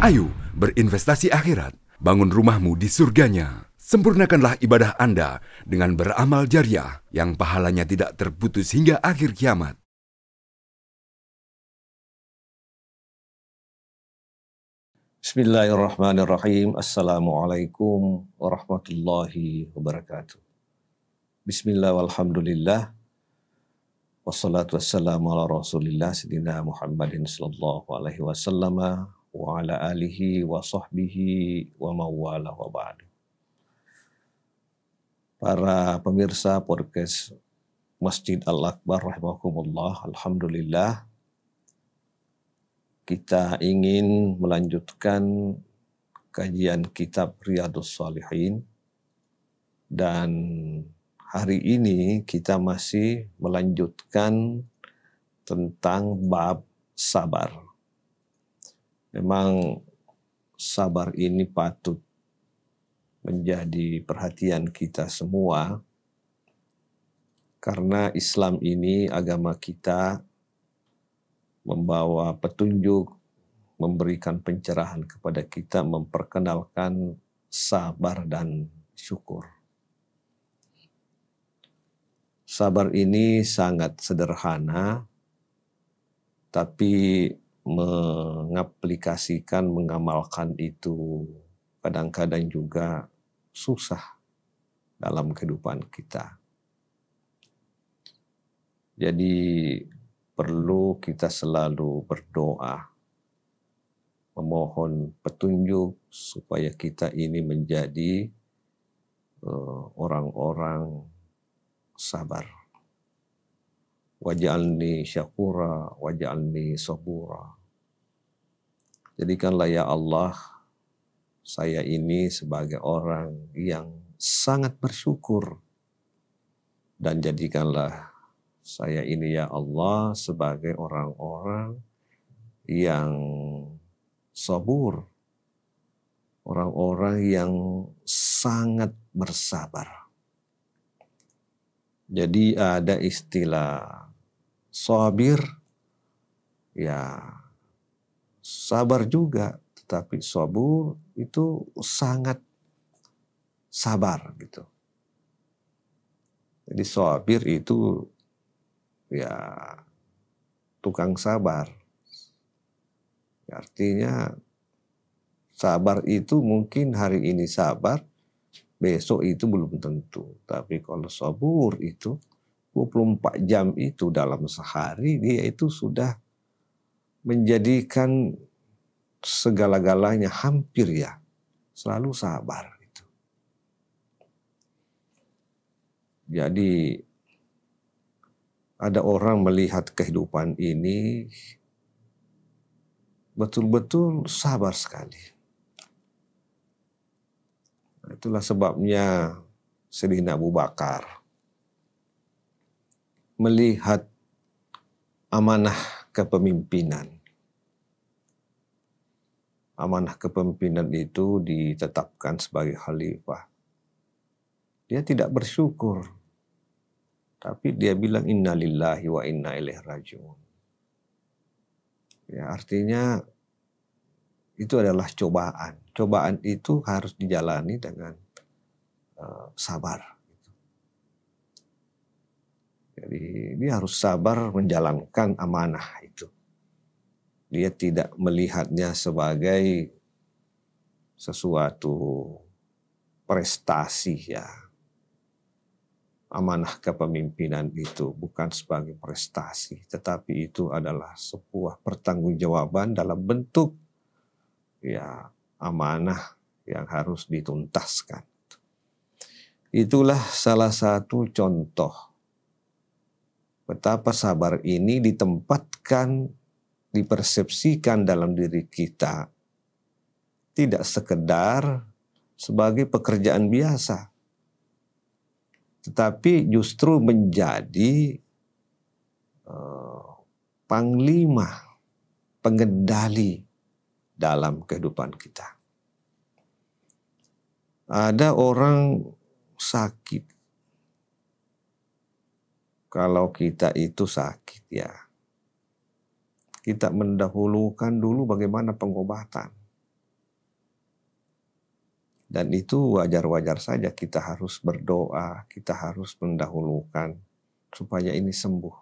Ayo berinvestasi akhirat, bangun rumahmu di surganya. Sempurnakanlah ibadah Anda dengan beramal jariah yang pahalanya tidak terputus hingga akhir kiamat. Bismillahirrahmanirrahim. Assalamualaikum warahmatullahi wabarakatuh. Bismillah walhamdulillah. Wassalatu wassalamu ala rasulillah Sayyidina Muhammadin sallallahu alaihi wasallam wa ala alihi wa sahbihi wa mawala wa ba'du. Para pemirsa podcast Masjid Al-Akbar rahimakumullah, alhamdulillah kita ingin melanjutkan kajian kitab Riyadhus Shalihin, dan hari ini kita masih melanjutkan tentang bab sabar. Memang sabar ini patut menjadi perhatian kita semua, karena Islam ini agama kita membawa petunjuk, memberikan pencerahan kepada kita, memperkenalkan sabar dan syukur. Sabar ini sangat sederhana, tapi mengaplikasikan, mengamalkan itu kadang-kadang juga susah dalam kehidupan kita. Jadi perlu kita selalu berdoa, memohon petunjuk supaya kita ini menjadi orang-orang sabar. Waj'alni syakura, waj'alni sabura. Jadikanlah ya Allah, saya ini sebagai orang yang sangat bersyukur. Dan jadikanlah saya ini ya Allah sebagai orang-orang yang sabur. Orang-orang yang sangat bersabar. Jadi ada istilah sabir, ya sabar juga, tetapi sabur itu sangat sabar gitu. Jadi sabir itu ya tukang sabar. Artinya sabar itu mungkin hari ini sabar, besok itu belum tentu. Tapi kalau sabur itu 24 jam itu dalam sehari, dia itu sudah menjadikan segala-galanya hampir ya selalu sabar gitu. Jadi ada orang melihat kehidupan ini betul-betul sabar sekali. Itulah sebabnya Sayyidina Abu Bakar melihat amanah kepemimpinan. Amanah kepemimpinan itu ditetapkan sebagai khalifah. Dia tidak bersyukur, tapi dia bilang inna lillahi wa inna ilaihi raji'un. Ya, artinya itu adalah cobaan. Cobaan itu harus dijalani dengan sabar. Jadi dia harus sabar menjalankan amanah itu. Dia tidak melihatnya sebagai sesuatu prestasi ya. Amanah kepemimpinan itu bukan sebagai prestasi, tetapi itu adalah sebuah pertanggungjawaban dalam bentuk ya amanah yang harus dituntaskan. Itulah salah satu contoh betapa sabar ini ditempatkan, dipersepsikan dalam diri kita tidak sekedar sebagai pekerjaan biasa, tetapi justru menjadi panglima, pengendali dalam kehidupan kita. Ada orang sakit. Kalau kita itu sakit ya, kita mendahulukan dulu bagaimana pengobatan. Dan itu wajar-wajar saja kita harus berdoa, kita harus mendahulukan supaya ini sembuh.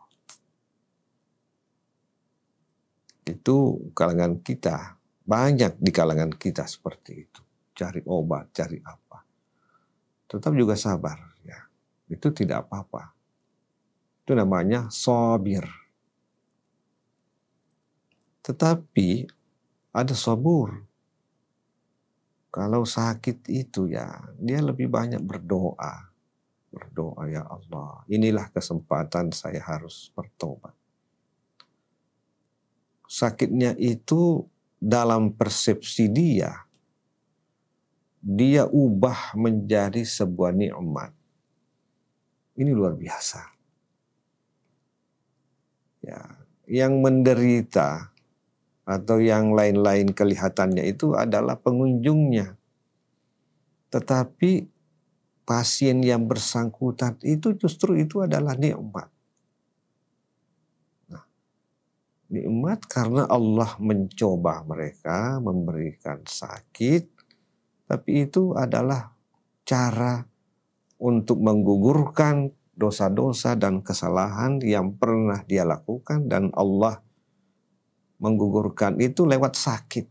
Itu kalangan kita, banyak di kalangan kita seperti itu. Cari obat, cari apa. Tetap juga sabar. Ya. Itu tidak apa-apa. Itu namanya sabir. Tetapi ada sabur. Kalau sakit itu ya, dia lebih banyak berdoa. Berdoa, ya Allah, inilah kesempatan saya harus bertobat. Sakitnya itu dalam persepsi dia ubah menjadi sebuah nikmat. Ini luar biasa. Ya, yang menderita atau yang lain-lain kelihatannya itu adalah pengunjungnya. Tetapi pasien yang bersangkutan itu justru itu adalah nikmat. Nah, nikmat karena Allah mencoba mereka, memberikan sakit, tapi itu adalah cara untuk menggugurkan dosa-dosa dan kesalahan yang pernah dia lakukan, dan Allah menggugurkan itu lewat sakit.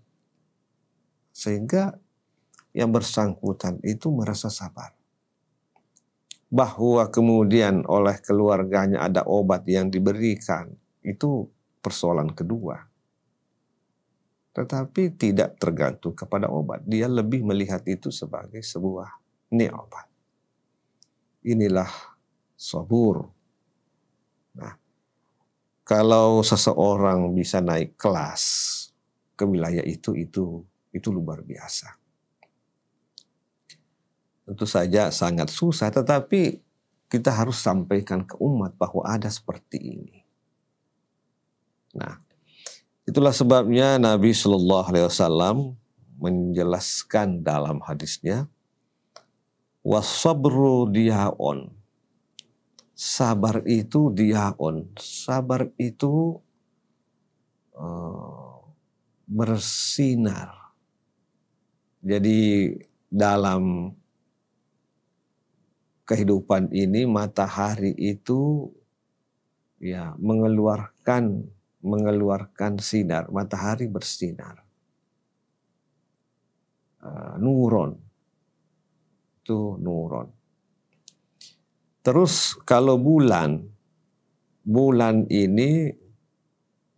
Sehingga yang bersangkutan itu merasa sabar. Bahwa kemudian oleh keluarganya ada obat yang diberikan, itu persoalan kedua. Tetapi tidak tergantung kepada obat. Dia lebih melihat itu sebagai sebuah nikmat. Inilah sabur. Nah, kalau seseorang bisa naik kelas ke wilayah itu luar biasa. Tentu saja sangat susah, tetapi kita harus sampaikan ke umat bahwa ada seperti ini. Nah, itulah sebabnya Nabi Shallallahu Alaihi Wasallam menjelaskan dalam hadisnya, wasabru diaon. Sabar itu diaon. Sabar itu bersinar. Jadi dalam kehidupan ini matahari itu ya mengeluarkan sinar. Matahari bersinar. Nuron. Itu nuron. Terus kalau bulan ini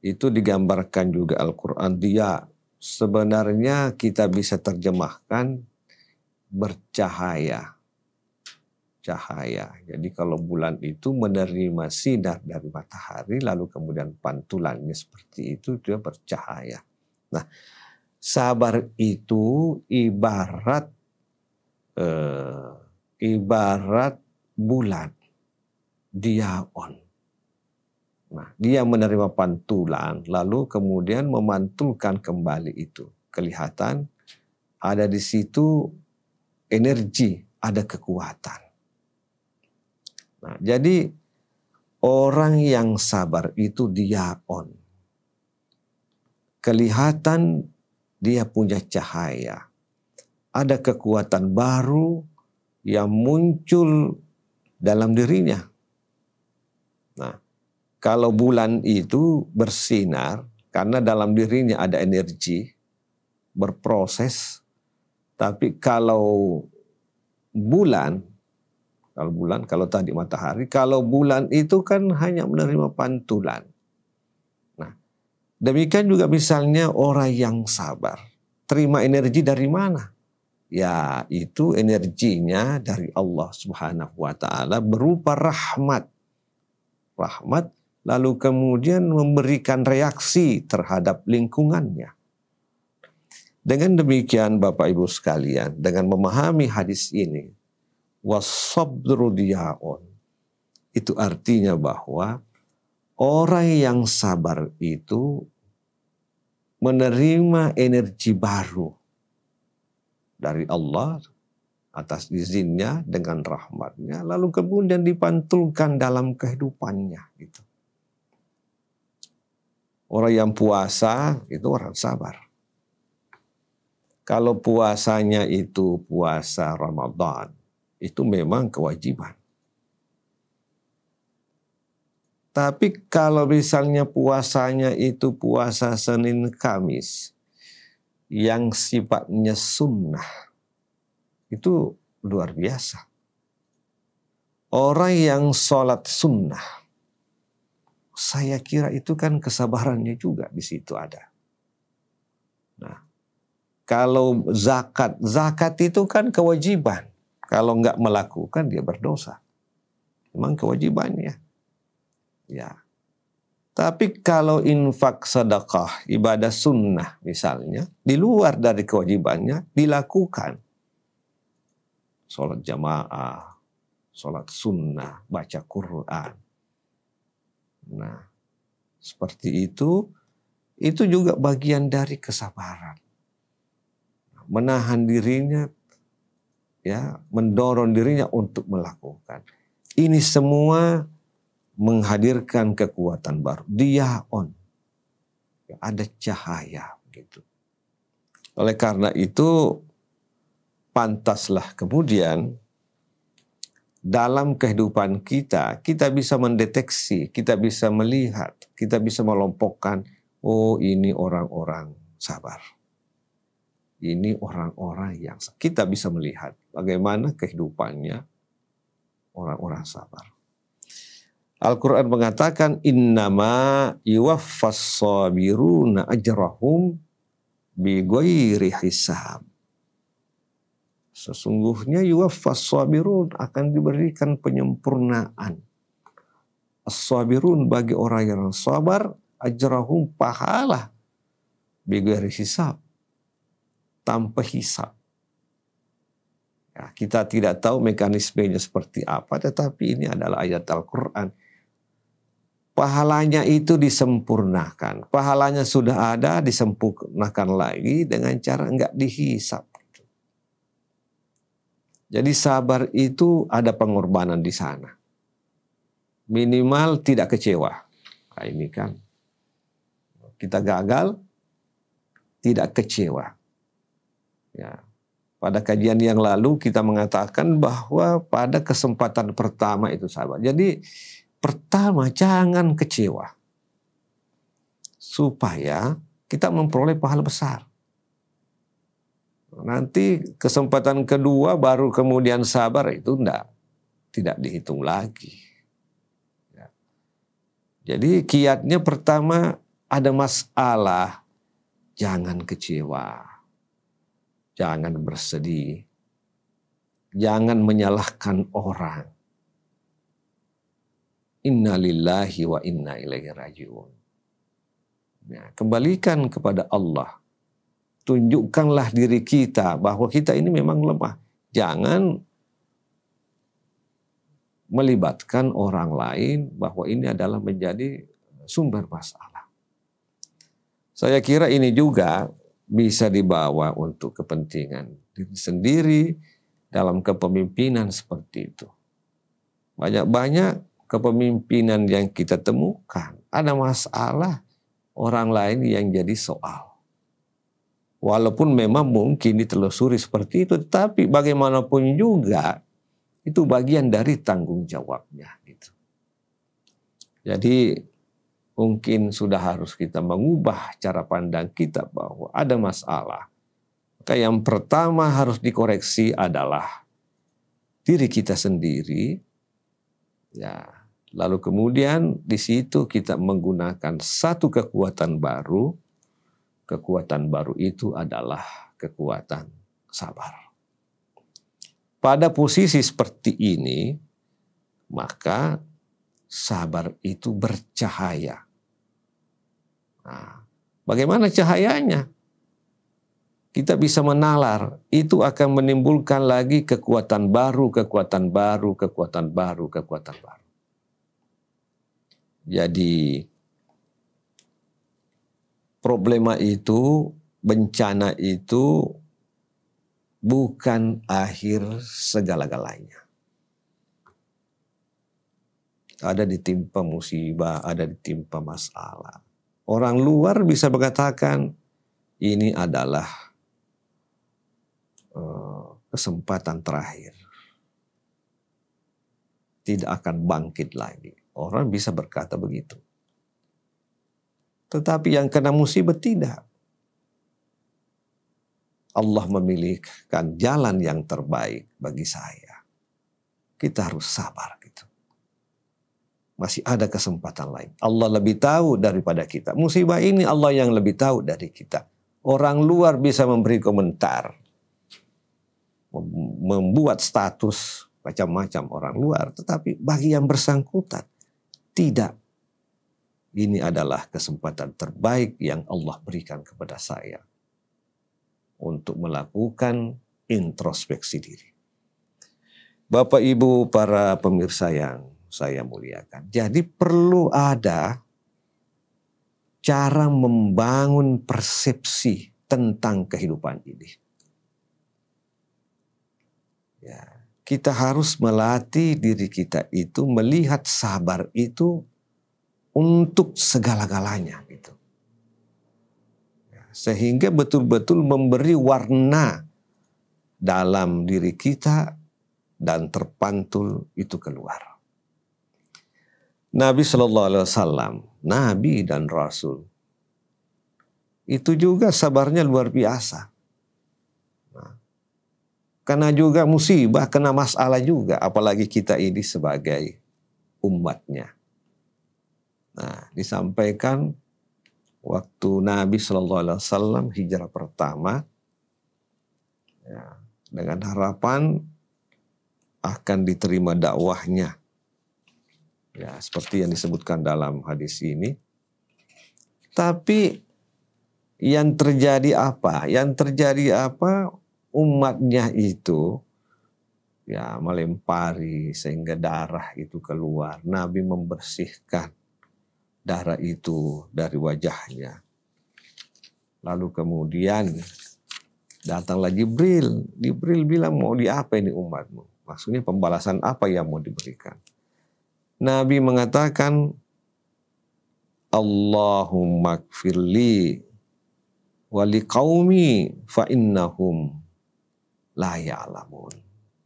itu digambarkan juga Al-Quran. Dia sebenarnya kita bisa terjemahkan bercahaya. Cahaya. Jadi kalau bulan itu menerima sinar dari matahari, lalu kemudian pantulannya seperti itu, dia bercahaya. Nah, sabar itu ibarat bulan, diaon. Nah, dia menerima pantulan, lalu kemudian memantulkan kembali itu. Kelihatan ada di situ energi, ada kekuatan. Nah, jadi orang yang sabar itu diaon. Kelihatan dia punya cahaya. Ada kekuatan baru yang muncul dalam dirinya. Nah, kalau bulan itu bersinar karena dalam dirinya ada energi berproses, tapi kalau tadi matahari, kalau bulan itu kan hanya menerima pantulan. Nah, demikian juga misalnya orang yang sabar, terima energi dari mana? Ya, itu energinya dari Allah Subhanahu wa Ta'ala berupa rahmat. Rahmat, lalu kemudian memberikan reaksi terhadap lingkungannya. Dengan demikian Bapak Ibu sekalian, dengan memahami hadis ini, wasabru diaon, itu artinya bahwa orang yang sabar itu menerima energi baru dari Allah atas izinnya dengan rahmatnya, lalu kemudian dipantulkan dalam kehidupannya. Gitu. Orang yang puasa itu orang sabar. Kalau puasanya itu puasa Ramadan, itu memang kewajiban. Tapi kalau misalnya puasanya itu puasa Senin Kamis, yang sifatnya sunnah, itu luar biasa. Orang yang sholat sunnah, saya kira itu kan kesabarannya juga di situ ada. Nah, kalau zakat itu kan kewajiban. Kalau nggak melakukan dia berdosa. Memang kewajibannya. Ya. Tapi kalau infak sedekah, ibadah sunnah misalnya, di luar dari kewajibannya dilakukan. Sholat jamaah, sholat sunnah, baca Quran. Nah, seperti itu juga bagian dari kesabaran. Menahan dirinya, ya, mendorong dirinya untuk melakukan. Ini semua menghadirkan kekuatan baru. Diaon, ada cahaya gitu. Oleh karena itu, pantaslah kemudian dalam kehidupan kita bisa mendeteksi, kita bisa melihat, kita bisa melompokkan, oh ini orang-orang sabar. Ini orang-orang yang kita bisa melihat bagaimana kehidupannya orang-orang sabar. Al-Quran mengatakan, innama yuwaffas sabiruna ajrahum bighairi hisab. Sesungguhnya yuwaffas sabirun, akan diberikan penyempurnaan. As-sabirun, bagi orang yang sabar, ajrahum, pahala, bighairi hisab, tanpa hisab. Ya, kita tidak tahu mekanismenya seperti apa, tetapi ini adalah ayat Al-Quran. Pahalanya itu disempurnakan. Pahalanya sudah ada, disempurnakan lagi dengan cara enggak dihisab. Jadi sabar itu ada pengorbanan di sana. Minimal tidak kecewa. Nah, ini kan kita gagal, tidak kecewa. Ya. Pada kajian yang lalu kita mengatakan bahwa pada kesempatan pertama itu sabar. Jadi pertama jangan kecewa. Supaya kita memperoleh pahala besar. Nanti kesempatan kedua baru kemudian sabar, itu tidak dihitung lagi. Ya. Jadi kiatnya pertama, ada masalah, jangan kecewa. Jangan bersedih. Jangan menyalahkan orang. Inna lillahi wa inna ilaihi raji'un. Ya, kembalikan kepada Allah. Tunjukkanlah diri kita bahwa kita ini memang lemah. Jangan melibatkan orang lain bahwa ini adalah menjadi sumber masalah. Saya kira ini juga bisa dibawa untuk kepentingan diri sendiri dalam kepemimpinan seperti itu. Banyak-banyak kepemimpinan yang kita temukan, ada masalah orang lain yang jadi soal. Walaupun memang mungkin ditelusuri seperti itu, tapi bagaimanapun juga itu bagian dari tanggung jawabnya. Gitu. Jadi mungkin sudah harus kita mengubah cara pandang kita bahwa ada masalah. Maka yang pertama harus dikoreksi adalah diri kita sendiri. Ya, lalu kemudian di situ kita menggunakan satu kekuatan baru. Kekuatan baru itu adalah kekuatan sabar. Pada posisi seperti ini, maka sabar itu bercahaya. Nah, bagaimana cahayanya? Kita bisa menalar, itu akan menimbulkan lagi kekuatan baru, kekuatan baru, kekuatan baru, kekuatan baru. Jadi, problema itu, bencana itu bukan akhir segala-galanya. Ada ditimpa musibah, ada ditimpa masalah. Orang luar bisa mengatakan ini adalah kesempatan terakhir. Tidak akan bangkit lagi. Orang bisa berkata begitu. Tetapi yang kena musibah tidak. Allah memilihkan jalan yang terbaik bagi saya. Kita harus sabar gitu. Masih ada kesempatan lain. Allah lebih tahu daripada kita. Musibah ini Allah yang lebih tahu dari kita. Orang luar bisa memberi komentar. Membuat status macam-macam orang luar. Tetapi bagi yang bersangkutan, tidak. Ini adalah kesempatan terbaik yang Allah berikan kepada saya untuk melakukan introspeksi diri. Bapak Ibu para pemirsa yang saya muliakan. Jadi perlu ada cara membangun persepsi tentang kehidupan ini. Ya, kita harus melatih diri kita itu melihat sabar itu untuk segala-galanya gitu. Sehingga betul-betul memberi warna dalam diri kita dan terpantul itu keluar. Nabi Shallallahu Alaihi Wasallam, Nabi dan Rasul, itu juga sabarnya luar biasa. Nah, karena juga musibah, kena masalah juga, apalagi kita ini sebagai umatnya. Nah, disampaikan waktu Nabi Shallallahu Alaihi Wasallam hijrah pertama, ya, dengan harapan akan diterima dakwahnya, ya seperti yang disebutkan dalam hadis ini. Tapi yang terjadi apa? Yang terjadi apa? Umatnya itu ya melempari sehingga darah itu keluar. Nabi membersihkan darah itu dari wajahnya. Lalu kemudian datanglah Jibril. Jibril bilang, mau diapa ini umatmu? Maksudnya pembalasan apa yang mau diberikan? Nabi mengatakan, Allahumma gfirli wali qaumi fa innahum la ya'lamun.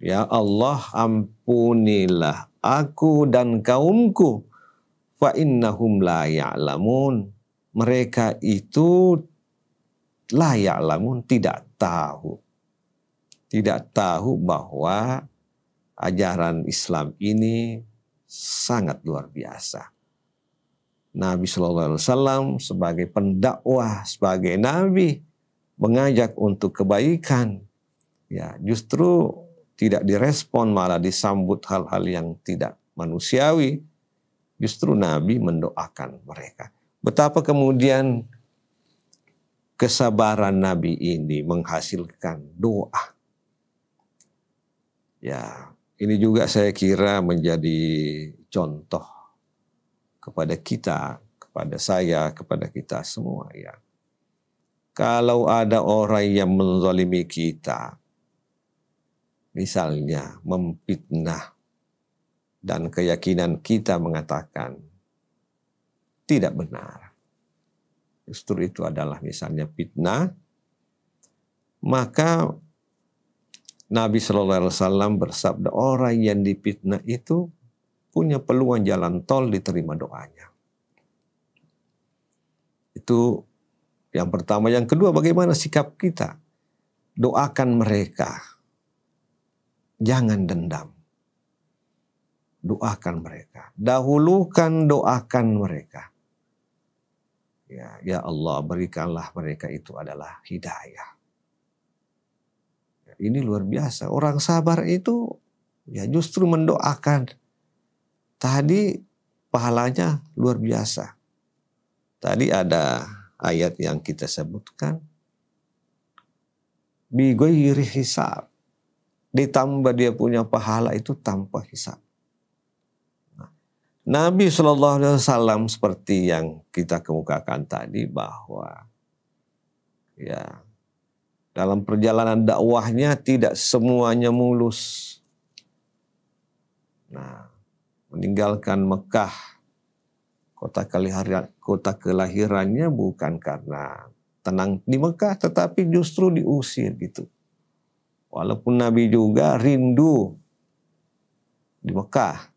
Ya Allah, ampunilah aku dan kaumku. Fa innahum la ya'lamun. Mereka itu la ya'lamun, tidak tahu. Tidak tahu bahwa ajaran Islam ini sangat luar biasa. Nabi Shallallahu Alaihi Wasallam sebagai pendakwah, sebagai nabi mengajak untuk kebaikan. Ya, justru tidak direspon, malah disambut hal-hal yang tidak manusiawi. Justru Nabi mendoakan mereka. Betapa kemudian kesabaran Nabi ini menghasilkan doa. Ya, ini juga saya kira menjadi contoh kepada kita, kepada saya, kepada kita semua ya. Kalau ada orang yang menzalimi kita, misalnya memfitnah, dan keyakinan kita mengatakan tidak benar, justru itu adalah misalnya fitnah, maka Nabi Shallallahu Alaihi Wasallam bersabda, orang yang difitnah itu punya peluang jalan tol diterima doanya. Itu yang pertama. Yang kedua, bagaimana sikap kita? Doakan mereka, jangan dendam. Doakan mereka, dahulukan doakan mereka. Ya Allah, berikanlah mereka itu adalah hidayah. Ini luar biasa. Orang sabar itu ya justru mendoakan. Tadi pahalanya luar biasa. Tadi ada ayat yang kita sebutkan. Bi ghairi hisab. Ditambah dia punya pahala itu tanpa hisab. Nabi Shallallahu Alaihi Wasallam seperti yang kita kemukakan tadi bahwa ya dalam perjalanan dakwahnya tidak semuanya mulus. Nah, meninggalkan Mekah, kota kelahirannya bukan karena tenang di Mekah, tetapi justru diusir gitu. Walaupun Nabi juga rindu di Mekah.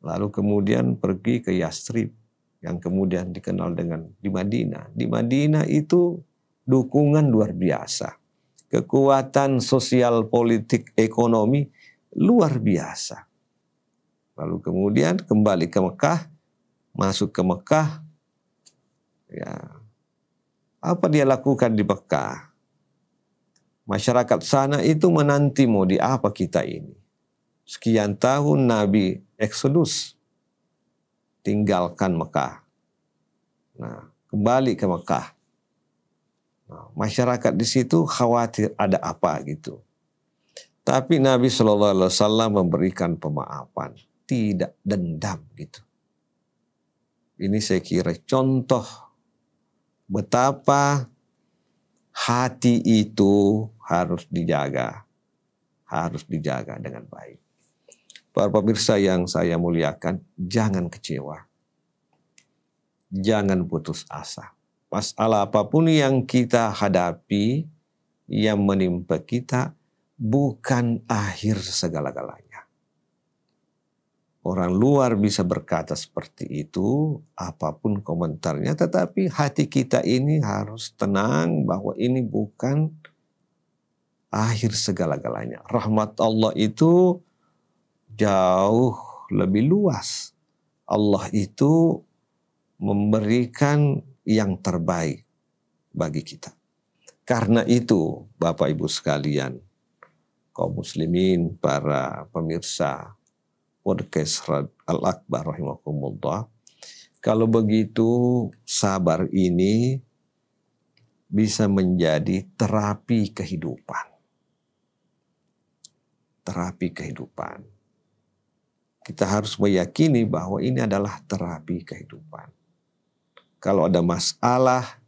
Lalu kemudian pergi ke Yastrib, yang kemudian dikenal dengan di Madinah. Di Madinah itu dukungan luar biasa. Kekuatan sosial, politik, ekonomi luar biasa. Lalu kemudian kembali ke Mekah, masuk ke Mekah. Ya, apa dia lakukan di Mekah? Masyarakat sana itu menanti mau di apa kita ini. Sekian tahun Nabi Exodus tinggalkan Mekah. Nah, kembali ke Mekah. Nah, masyarakat di situ khawatir ada apa gitu. Tapi Nabi SAW memberikan pemaafan, tidak dendam gitu. Ini saya kira contoh betapa hati itu harus dijaga dengan baik. Para pemirsa yang saya muliakan, jangan kecewa. Jangan putus asa. Masalah apapun yang kita hadapi, yang menimpa kita, bukan akhir segala-galanya. Orang luar bisa berkata seperti itu, apapun komentarnya, tetapi hati kita ini harus tenang bahwa ini bukan akhir segala-galanya. Rahmat Allah itu jauh lebih luas. Allah itu memberikan yang terbaik bagi kita. Karena itu, Bapak Ibu sekalian, kaum muslimin, para pemirsa podcast Al-Akbar rahimakumullah, kalau begitu sabar ini bisa menjadi terapi kehidupan. Terapi kehidupan. Kita harus meyakini bahwa ini adalah terapi kehidupan. Kalau ada masalah,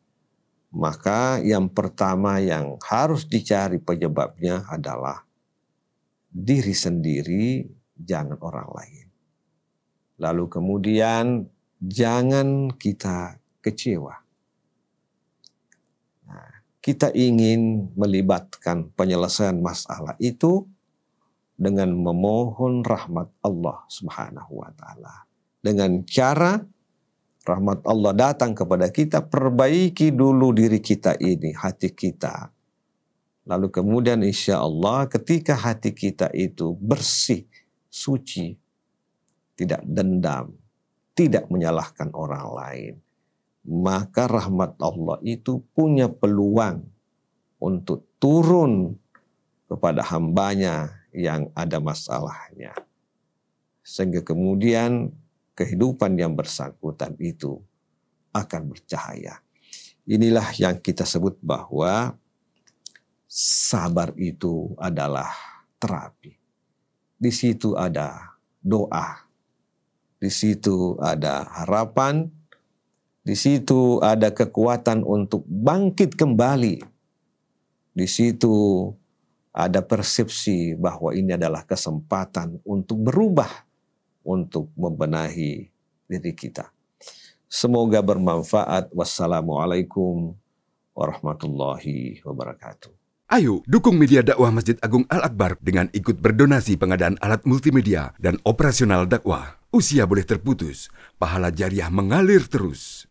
maka yang pertama yang harus dicari penyebabnya adalah diri sendiri, jangan orang lain. Lalu kemudian jangan kita kecewa. Nah, kita ingin melibatkan penyelesaian masalah itu dengan memohon rahmat Allah Subhanahu wa taala. Dengan cara rahmat Allah datang kepada kita, perbaiki dulu diri kita ini, hati kita. Lalu kemudian insya Allah ketika hati kita itu bersih, suci, tidak dendam, tidak menyalahkan orang lain, maka rahmat Allah itu punya peluang untuk turun kepada hambanya yang ada masalahnya. Sehingga kemudian kehidupan yang bersangkutan itu akan bercahaya. Inilah yang kita sebut bahwa sabar itu adalah terapi. Di situ ada doa, di situ ada harapan, di situ ada kekuatan untuk bangkit kembali. Di situ ada persepsi bahwa ini adalah kesempatan untuk berubah, untuk membenahi diri kita. Semoga bermanfaat. Wassalamualaikum warahmatullahi wabarakatuh. Ayo dukung media dakwah Masjid Agung Al-Akbar dengan ikut berdonasi pengadaan alat multimedia dan operasional dakwah. Usia boleh terputus, pahala jariah mengalir terus.